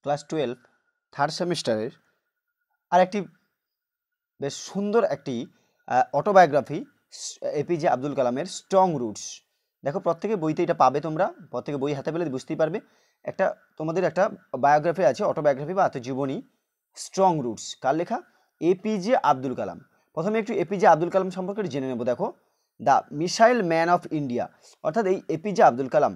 Class 12 third সেমিস্টারের আর একটি বেশ সুন্দর একটি অটোবায়োগ্রাফি এপিজে আব্দুল কালামের স্ট্রং রুটস। দেখো প্রত্যেকে বইতে এটা পাবে, তোমরা প্রত্যেকে বই হাতে পেলে বুঝতেই পারবে। একটা তোমাদের একটা বায়োগ্রাফি আছে, অটোবায়োগ্রাফি বা আত্মজীবনী, স্ট্রং রুটস। কার লেখা? এপিজে আব্দুল কালাম। প্রথমে একটু এপিজে আব্দুল কালাম সম্পর্কে জেনে নেব। দেখো, the missile man of India, অর্থাৎ এই APJ Abdul Kalam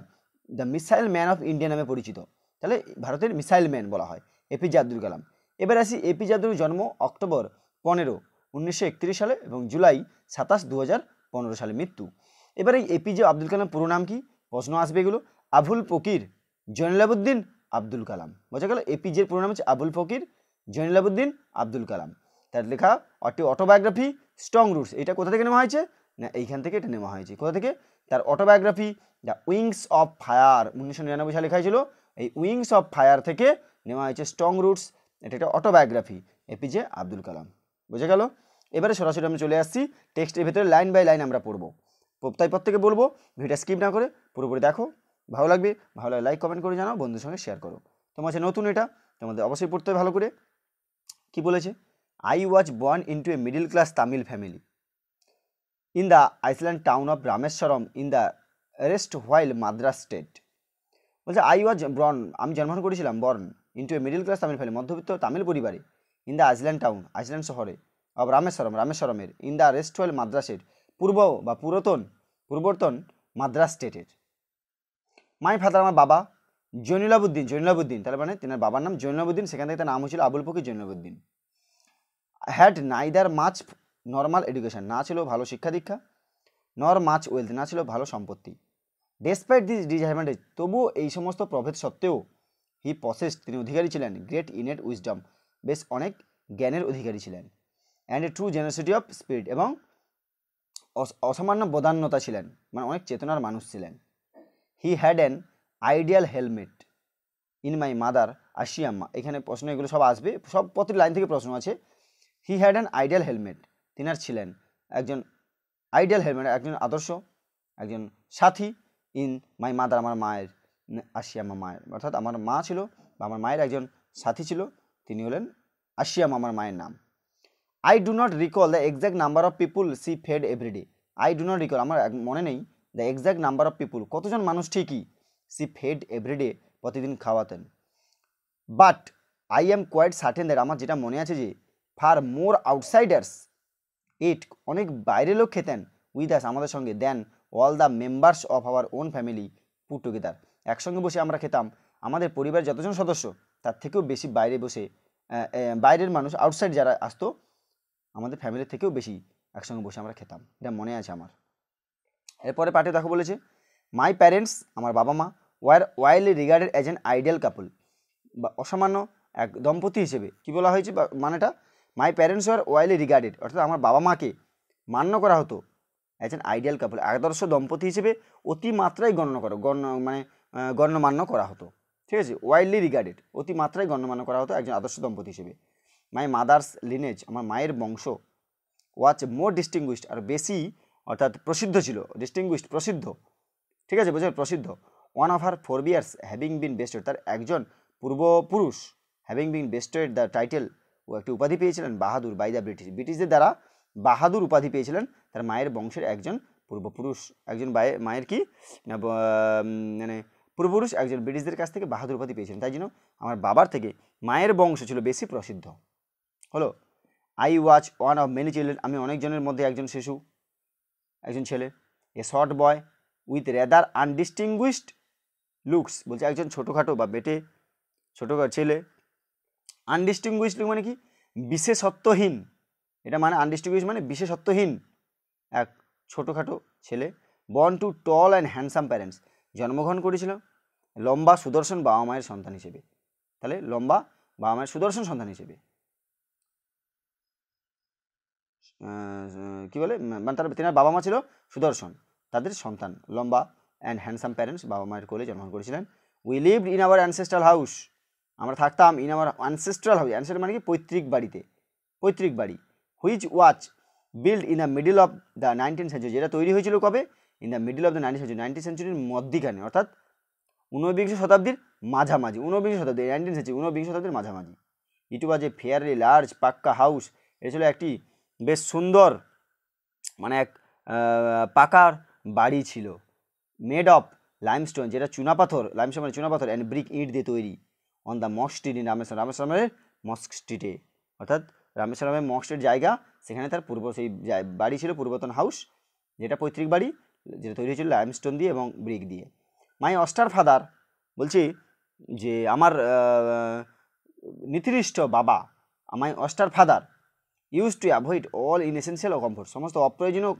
the missile man of India নামে পরিচিত। তাহলে ভারতের মিসাইল ম্যান বলা হয় এপিজে আব্দুল কালাম। এবার আসি, এপিজে আব্দুল জন্ম অক্টোবর 15, 1931 সালে এবং জুলাই 27, 2015 সালে মৃত্যু। এবার এই এপিজে আব্দুল কালাম পুরো নাম কি? প্রশ্ন আসবে এগুলো। আবুল ফকির জয়নুলাবুদ্দিন আব্দুল কালাম। বোঝা গেল? এপিজের পুরো নাম হচ্ছে আবুল ফকির জয়নুলাবুদ্দিন আব্দুল কালাম। তার লেখা অটোবায়োগ্রাফি স্ট্রং রুটস। এটা কোথা থেকে নেওয়া হয়েছে? না, এইখান থেকে এটা নেওয়া হয়েছে। কোথা থেকে? তার autobiography the wings of fire 1999 সালে লেখা হয়েছিল। এই উইংস অফ ফায়ার থেকে নেওয়া হয়েছে স্ট্রং রুটস। এটা একটা অটোবায়োগ্রাফি এপিজে আব্দুল কালাম। বুঝে গেল? এবারে সরাসরি আমি চলে আসছি টেক্সটের ভেতরে, লাইন বাই লাইন আমরা পড়বো। তাই প্রত্যেকে বলবো ভিডিওটা স্কিপ না করে পুরোপুরি দেখো। ভালো লাগবে, ভালো লাগে লাইক কমেন্ট করে জানাও, বন্ধুদের সঙ্গে শেয়ার করো। তোমার কাছে নতুন এটা, তোমাদের অবশ্যই পড়তে হবে ভালো করে। কি বলেছে? I was born into a middle class Tamil family in the island town of Rameswaram in the erstwhile Madras state. বলছে আই ওয়াজ বর্ন, আমি জন্মগ্রহণ করেছিলাম, born into a middle class Tamil family, মধ্যবিত্ত তামিল পরিবারে, in the island town, island শহরে, of Rameswaram, রামেশ্বরমের, in the erstwhile মাদ্রাসের, পূর্ব বা পূর্বতন মাদ্রাস স্টেটের। মাই ফাদার, আমার বাবা, জৈনুলাবুদ্দিন, তার মানে তেনার বাবার নাম জৈনুলাবুদ্দিন, সেখান থেকে তার নাম হয়েছিল Abul Fakir Jainulabdeen. Had neither much normal education, না ছিল ভালো শিক্ষা দীক্ষা, নর মাচ ওয়েলথ, না ছিল ভালো সম্পত্তি। ডেসপাইট দিস ডিসঅ্যাডভান্টেজ, তবুও এই সমস্ত প্রভেদ সত্ত্বেও, হি পসেসড, তিনি অধিকারী ছিলেন, গ্রেট ইনেট উইজডম, বেশ অনেক জ্ঞানের অধিকারী ছিলেন, and a true generosity of spirit, এবং অসামান্য বদান্যতা ছিলেন, মানে অনেক চেতনার মানুষ ছিলেন। He had an ideal helmet in my mother Ashiamma, এখানে প্রশ্ন এগুলো সব আসবে, সব প্রতি লাইন থেকে প্রশ্ন আছে। He had an ideal helmet, তিনার ছিলেন একজন আইডিয়াল হেলমেট, একজন আদর্শ, একজন সাথী, ইন মাই মাদার, আমার মায়ের, আশিয়াম্মা, মায়ের, অর্থাৎ আমার মা ছিল বা আমার মায়ের একজন সাথী ছিল, তিনি হলেন আশিয়াম্মা, আমার মায়ের নাম। I do not recall the exact number of people she fed everyday, I do not recall, আমার মনে নেই, the exact number of people, কতজন মানুষ ঠিকই, সি ফেড এভরিডে, প্রতিদিন খাওয়াতেন। But I am quite certain that, আমার যেটা মনে আছে যে, ফার মোর আউটসাইডার্স ইট, অনেক বাইরের লোক খেতেন, উইথ আস, আমাদের সঙ্গে, then all the members of our own family put together, একসঙ্গে বসে আমরা খেতাম, আমাদের পরিবারের যতজন সদস্য তার থেকেও বেশি বাইরে বসে, বাইরের মানুষ, আউটসাইড যারা আসতো, আমাদের ফ্যামিলির থেকেও বেশি একসঙ্গে বসে আমরা খেতাম, এটা মনে আছে আমার। এরপরে পাঠে দেখো বলেছে, মাই প্যারেন্টস, আমার বাবা মা, were widely regarded as an ideal couple, বা অসামান্য এক দম্পতি হিসেবে, কি বলা হয়েছে বা মানেটা, my parents were widely regarded, অর্থাৎ আমার বাবা মাকে মান্য করা হতো অ্যাজ অ্যান আইডিয়াল কাপল, আদর্শ দম্পতি হিসেবে অতিমাত্রায় গণ্যমান্য করা হতো। ঠিক আছে? ওয়াইডলি রিগার্ডেড, অতিমাত্রায় গণ্যমান্য করা হতো একজন আদর্শ দম্পতি হিসেবে। মাই মাদার্স লিনেজ, আমার মায়ের বংশ, ওয়াচ মোর ডিস্টিংগুইশড, আর বেশি, অর্থাৎ প্রসিদ্ধ ছিল, ডিস্টিংগুইশড প্রসিদ্ধ, ঠিক আছে, বুঝলেন, প্রসিদ্ধ। One of her forebears having been bestowed, তার একজন পূর্বপুরুষ, having been bestowed the title, ও একটি উপাধি পেয়েছিলেন বাহাদুর বাই দ্য ব্রিটিশদের দ্বারা বাহাদুর উপাধি পেয়েছিলেন তার মায়ের বংশের একজন পূর্বপুরুষ, একজন মায়ের কি না মানে পূর্বপুরুষ একজন ব্রিটিশদের কাছ থেকে বাহাদুর উপাধি পেয়েছিলেন, তাই জন্য আমার বাবার থেকে মায়ের বংশ ছিল বেশি প্রসিদ্ধ। হলো, I was one of many children, আমি অনেকজনের মধ্যে একজন শিশু, একজন ছেলে। A short boy with rather undistinguished looks, বলছে একজন ছোটোখাটো বা বেটে ছোটো ছেলে। আনডিস্টিংগুইশড লুক মানে কি? বিশেষত্বহীন, এটা মানে আনডিস্টিংগুইশড মানে বিশেষত্বহীন এক ছোটোখাটো ছেলে। Born to tall and handsome parents, জন্মগ্রহণ করেছিল লম্বা সুদর্শন বাবা মায়ের সন্তান হিসেবে, তাহলে লম্বা বাবা মায়ের সুদর্শন সন্তান হিসেবে, কি বলে, মানে তার তেনার বাবা মা ছিল সুদর্শন, তাদের সন্তান লম্বা, অ্যান্ড হ্যান্ডসাম প্যারেন্টস, বাবা মায়ের কোলে জন্মগ্রহণ করেছিলেন। We lived in our ancestral house, আমরা থাকতাম in our ancestral house, ancestral মানে কি পৈতৃক বাড়িতে, পৈতৃক বাড়ি। Which watch build in the middle of the 19th century, যেটা তৈরি হয়েছিল কবে? In the middle of the 19th century, 19th সেঞ্চুরির মধ্যিখানে, অর্থাৎ ঊনবিংশ শতাব্দীর মাঝামাঝি, ঊনবিংশ শতাব্দী 19th century, ঊনবিংশ শতাব্দীর মাঝামাঝি। ইট ওয়াজ এ ফেয়ারলি লার্জ পাক্কা হাউস, এটা ছিল একটি বেশ সুন্দর মানে এক পাকার বাড়ি ছিল। মেড অফ লাইমস্টোন, যেটা চুনাপাথর, লাইমস্টোন মানে চুনাপাথর, অ্যান্ড ব্রিক ইট দিয়ে তৈরি। On the mosque street in Rameswaram, রামেশ্বরমের মস্ক স্ট্রিটে, অর্থাৎ রামেশ্বরমের মস্ক স্ট্রিট জায়গা, সেখানে তার সেই বাড়ি ছিল, পূর্বতন হাউস, যেটা পৈতৃক বাড়ি, যেটা তৈরি হয়েছিল লাইমস্টোন দিয়ে এবং ব্রিক দিয়ে। মাই অস্টার ফাদার, বলছি যে আমার নীতিনিষ্ঠ বাবা, my austere father used to avoid all inessential comfort, সমস্ত অপ্রয়োজনীয়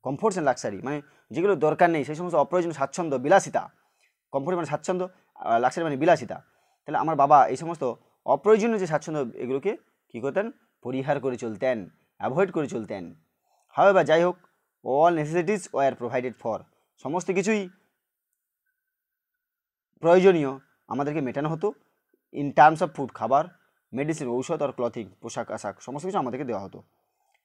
কমফোর্টস অ্যান্ড লাক্সারি, মানে যেগুলো দরকার নেই সেই সমস্ত অপ্রয়োজনীয় স্বাচ্ছন্দ্য, বিলাসিতা। কমফোর্ট মানে স্বাচ্ছন্দ্য, লাক্সারি মানে বিলাসিতা। তাহলে আমার বাবা এই সমস্ত অপ্রয়োজনীয় যে স্বাচ্ছন্দ্য, এগুলোকে কী করতেন, পরিহার করে চলতেন, অ্যাভয়েড করে চলতেন। হাওয়েভার, যাই হোক, all necessities were provided for, সমস্ত কিছুই প্রয়োজনীয় আমাদেরকে মেটানো হতো। ইন টার্মস অফ ফুড, খাবার, মেডিসিন, ঔষধ, আর ক্লথিং, পোশাক আশাক, সমস্ত কিছু আমাদেরকে দেওয়া হতো।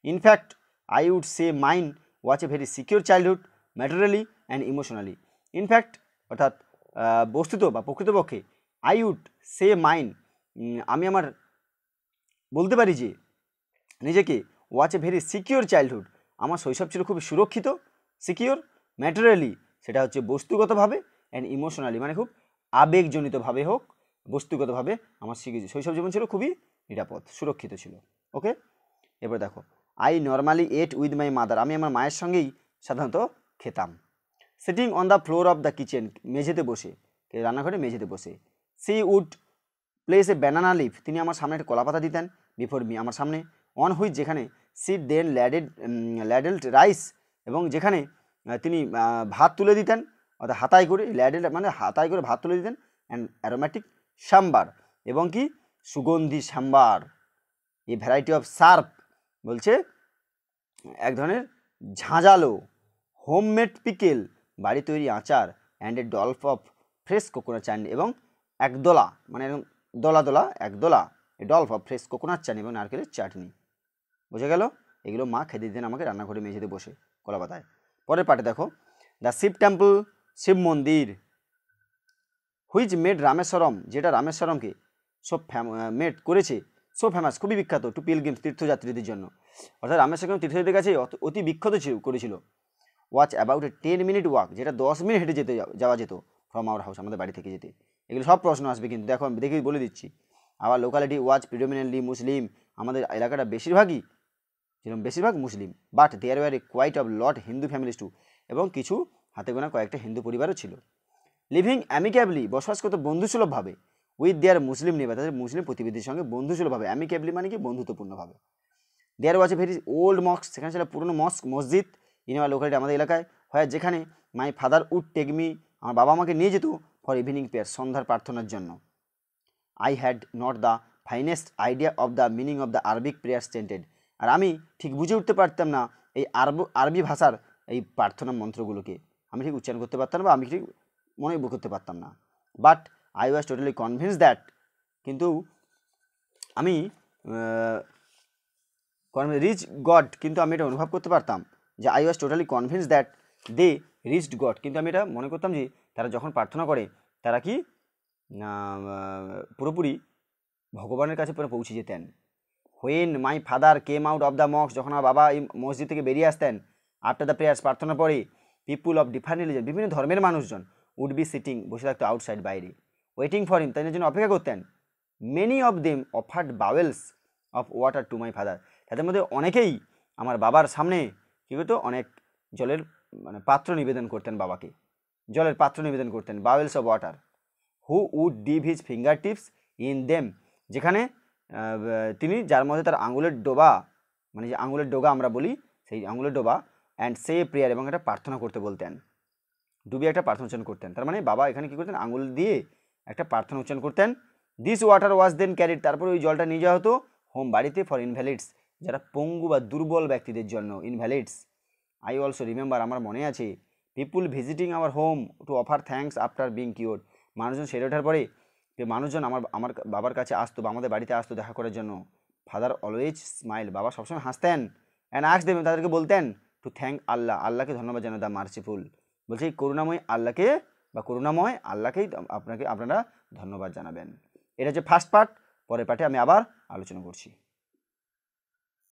In fact I would say mine was a very secure childhood materially and emotionally. In fact অর্থাৎ বস্তুত বা প্রকৃতপক্ষে, আই উড সে মাইন, আমি আমার বলতে পারি যে নিজেকে, watch a very secure childhood, আমার শৈশব ছিল খুব সুরক্ষিত, সিকিউর, ম্যাটেরিয়ালি সেটা হচ্ছে বস্তুগতভাবে, অ্যান্ড ইমোশনালি মানে খুব আবেগজনিতভাবে হোক, বস্তুগতভাবে আমার শৈশব জীবন ছিল খুবই নিরাপদ, সুরক্ষিত ছিল। ওকে, এবার দেখো, I normally ate with my mother, আমি আমার মায়ের সঙ্গেই সাধারণত খেতাম। Sitting on the floor of the kitchen, মেঝেতে বসে, রান্নাঘরে মেঝেতে বসে। She would place a banana leaf, তিনি আমার সামনে একটা কলা পাতা দিতেন, বিফোর মি, আমার সামনে। অন হুইচ, যেখানে, সিট দেন ল্যাডেলড রাইস, এবং যেখানে তিনি ভাত তুলে দিতেন, অর্থাৎ হাতায় করে, ল্যাডেল মানে হাতায় করে ভাত তুলে দিতেন, অ্যান্ড অ্যারোম্যাটিক সাম্বার, এবং কি সুগন্ধি sambar. A variety of sharp, বলছে এক ধরনের ঝাঁঝালো, হোমমেড পিকেল, বাড়ি তৈরি আচার, and a dollop of fresh coconut chutney, এবং একদলা মানে এরকম দলা দলা, একদলা, a dollop of fresh coconut chutney এবং নারকেলের চাটনি। বোঝা গেল? এগুলো মা খেতে দিতেন আমাকে রান্নাঘরে মেঝেতে বসে কলা পাতায়। পরের পাটে দেখো, দ্য শিব টেম্পল, শিব মন্দির, হুইচ মেড রামেশ্বরম, যেটা রামেশ্বরমকে সব মেড করেছে, সো ফেমাস, খুবই বিখ্যাত, টু পিলগ্রিমস, তীর্থযাত্রীদের জন্য। অর্থাৎ রামেশ্বরম তীর্থযাত্রীদের কাছে অতি বিখ্যাত করেছিল। Watch about a 10 minute walk, যেটা 10 মিনিট হেঁটে যাওয়া যেত ফ্রম আওয়ার হাউস, আমাদের বাড়ি থেকে যেতে। এগুলো সব প্রশ্ন আসবে কিন্তু, দেখো আমি দেখে বলে দিচ্ছি। আবার লোকালিটি ওয়াচ প্রিডোমিনেন্টলি মুসলিম, আমাদের এলাকাটা বেশিরভাগই যেরকম বেশিরভাগ মুসলিম, but there were a quite of lot Hindu families too, এবং কিছু হাতে গোনা কয়েকটা হিন্দু পরিবারও ছিল। লিভিং অ্যামিক্যাবলি, বসবাস করতে বন্ধুসুলভভাবে, উইথ দেয়ার মুসলিম নেবার, তাদের মুসলিম প্রতিবেশীর সঙ্গে বন্ধুসুলভভাবে, অ্যামিক্যাবলি মানে কি বন্ধুত্বপূর্ণভাবে। দেয়ার ওয়াজ এ ভেরি ওল্ড মস্ক, সেখানে ছিল পুরনো মসজিদ, ইন আওয়ার লোকালিটি, আমাদের এলাকায়, হয় যেখানে my father would take me, আমার বাবা আমাকে নিয়ে যেত ফর ইভিনিং প্রেয়ার, সন্ধ্যার প্রার্থনার জন্য। I had not the finest idea of the meaning of the Arabic prayer chanted, আর আমি ঠিক বুঝে উঠতে পারতাম না এই আরবি ভাষার এই প্রার্থনা মন্ত্রগুলোকে, আমি ঠিক উচ্চারণ করতে পারতাম না, বা আমি ঠিক মনে করতে পারতাম না। But I was totally convince that, কিন্তু আমি রিচ গড, কিন্তু আমি এটা অনুভব করতে পারতাম যে I was totally convince that they reached God, কিন্তু আমি এটা মনে করতাম যে তারা যখন প্রার্থনা করে তারা কি পুরোপুরি ভগবানের কাছে পৌঁছে যেতেন। When my father came out of the mosque, যখন আমার বাবা এই মসজিদ থেকে বেরিয়ে আসতেন, আফটার দ্য প্রেয়ার্স, প্রার্থনা পরে, পিপুল অফ ডিফারেন্ট রিলিজন, বিভিন্ন ধর্মের মানুষজন, উড বি সিটিং, বসে থাকতো আউটসাইড, বাইরে, ওয়েটিং ফর হিম, তাদের জন্য অপেক্ষা করতেন। Many of them offered bowls of water to my father, তাদের মধ্যে অনেকেই আমার বাবার সামনে কী করতো, অনেক জলের মানে পাত্র নিবেদন করতেন, বাবাকে জলের পাত্র নিবেদন করতেন, bowls of water. Who would dip his finger tips in them, যেখানে তিনি, যার মধ্যে তার আঙুলের ডোবা, মানে যে আঙুলের ডোগা আমরা বলি, সেই আঙুলের ডোবা, অ্যান্ড সে প্রেয়ার, এবং একটা প্রার্থনা করতে বলতেন, ডুবিয়ে একটা প্রার্থনা উচ্চারণ করতেন। তার মানে বাবা এখানে কী করতেন, আঙুল দিয়ে একটা প্রার্থনা উচ্চারণ করতেন। This water was then carried, তারপরে ওই জলটা নিয়ে যাওয়া হতো হোম, বাড়িতে, ফর ইনভ্যালিডস, যারা পঙ্গু বা দুর্বল ব্যক্তিদের জন্য, ইনভ্যালিডস। আই অলসো রিমেম্বার, আমার মনে আছে, people visiting our home to offer thanks after being cured, মানুষজন সেরে ওঠার পরে যে মানুষজন আমার বাবার কাছে আসতো বা আমাদের বাড়িতে আসতো দেখা করার জন্য। ফাদার অলওয়েজ স্মাইল, বাবা সবসময় হাসতেন, অ্যান্ড আস্ক দেম, তাদেরকে বলতেন টু থ্যাঙ্ক আল্লাহ, আল্লাহকে ধন্যবাদ জানানো, দ্য মার্সিফুল, বলছে এই করুণাময় আল্লাহকে বা করুণাময় আল্লাহকেই আপনারা ধন্যবাদ জানাবেন। এটা হচ্ছে ফার্স্ট পার্ট। পরের পার্টে আমি আবার আলোচনা করছি।